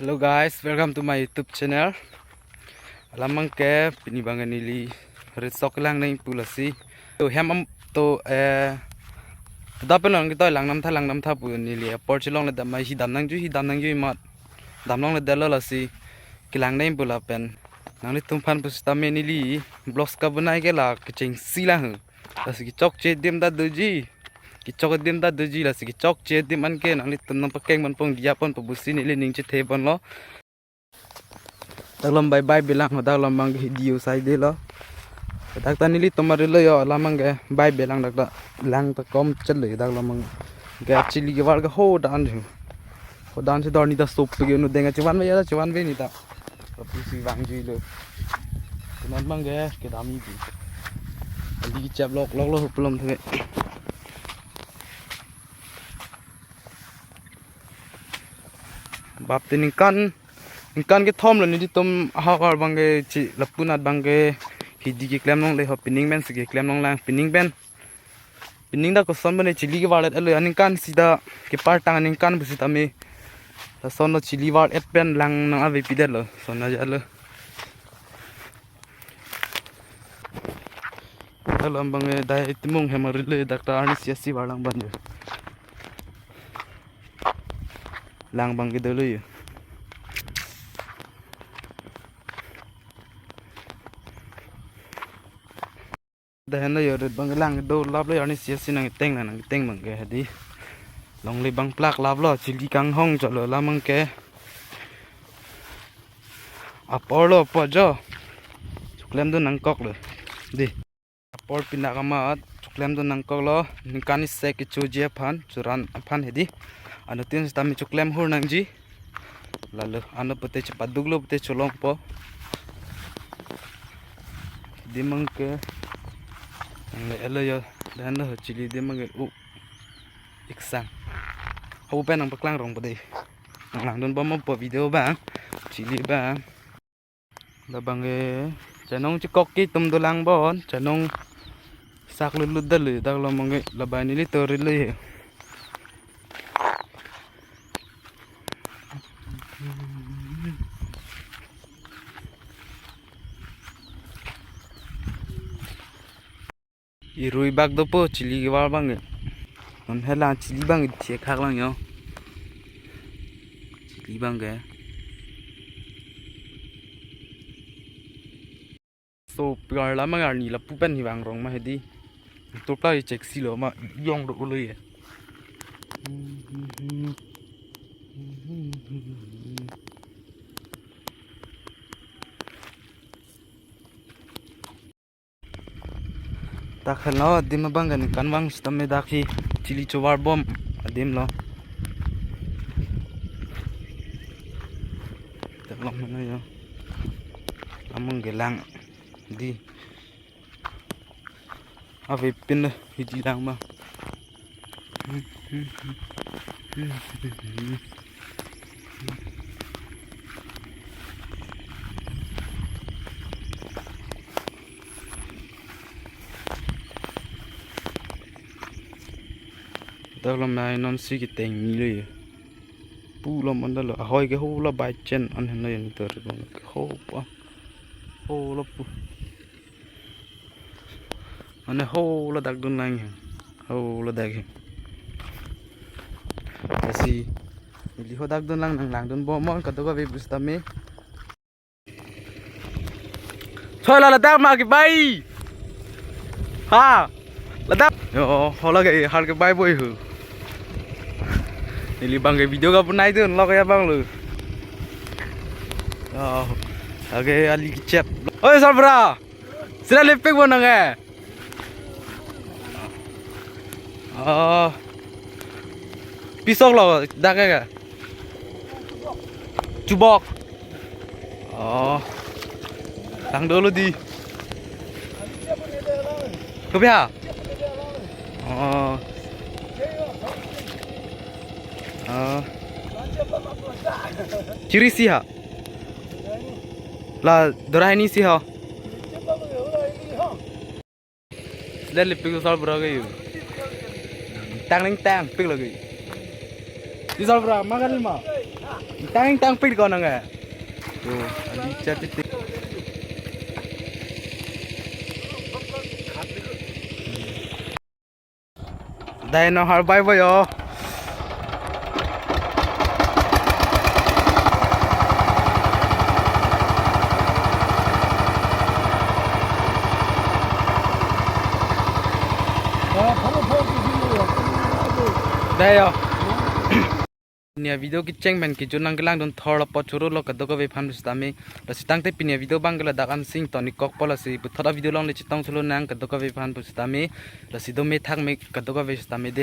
Hello guys, welcome to my YouTube channel. Lamang ke pinibangan nili resok lang na impulasi. To hem to dapat lang kita lang nam tha pu nili airport chilong le damai hi dam nang ju mat dam long le dalo la si kilang na impula pen. Nang li tumpan pus tame nili blogs ka banai ke la keching silang. Lasi ki chok che dim da doji. Ki chok dim da doji lasi ki chok che dim an ke nang li tum nang pakeng man pong dia pon pabusi nili ning che the bon lo. Dalam bye bilang dalam mang video saya deh lo. Tak tani li tomar lo yo lamang ke bye bilang dak lang tak kom cele dalam mang ke chili ke warga ho dan se dorni da sop ke nu denga cuan ve ni ta. Tapi si wang ji lo. Kenan mang ke dami ji. Ali cap lok lo pelom the. Bap tin kan ke thom lo ni tom hakar bangge chi lapunat bangge hidi ke klem nong le ho pining ben se ke klem nong lang pining da ko son bane chili ke walet alo aning kan sida ke par tang aning kan busi tame ta son no chili wal et pen lang nang ave pidel lo son na ja lo dalam bangge dai timung hemar le dakta ani siasi walang ban lang bangge dolo yo dahan yo bang lang do lab lo ani sia sinang teng bang ke hadi long le bang plak lab lo chili kang hong chalo lamang ke apolo po jo chuklem do nang kok lo di apol pinda kama chuklem do nang kok lo nikani se ki chuje phan churan phan hedi anu tin stami chuklem hur nang ji lalu anu pete cepat duglo pete cholong po di mang ke le elo yo dan lo chili de mang u iksang ho pen ang paklang rong pade nang lang don bom po video bang chili bang la bang chanong chikok ki tum do lang bon chanong sak lu dal dak lo mang la ba ni li to ri le irui bag do po chili ke war bang on hela chili bang che khak lang yo chili bang ke so piar la mang ni la pu pen hi bang rong ma hedi to plai check si lo ma yong do lo ye tak hello dim bang kan bang stame dakhi chili chowar bom adim lo tak lam na yo among gelang di ave pin hidi lang ma dalam mai non si ki teng mi le pu lo man da lo hoi ke ho la bai chen an hen le ni ter ho pa ho lo pu ane ho la dak dun lang ho la dak asi li ho dak dun lang lang dun bo mon ka to ga ve bus ta me thôi là dak ma ki bai ha là dak yo ho la cái hal cái bai boy hu ini bang ke video ka punai tu lo ya bang lu oh oke ali kicap oi sabra sila lepek mo nang oh pisok lo dak ka cubok oh tang dulu di kebia oh ciri sih ha la dorai ni sih ha dan lebih soal berapa you tang pik lagi di soal berapa makan lima Tang pit con nè. Tuh, đi chơi pit. Đây nó hỏi bay với yo. Đây yo. Nia video kitchen men ki junang gelang don thor po churu lo ka dogo be phan stami la sitang te pinia video bangla dakan sing toni kok pola si thoda video long le chitong solo nang ka dogo be phan stami la sido me thak me ka dogo be stami de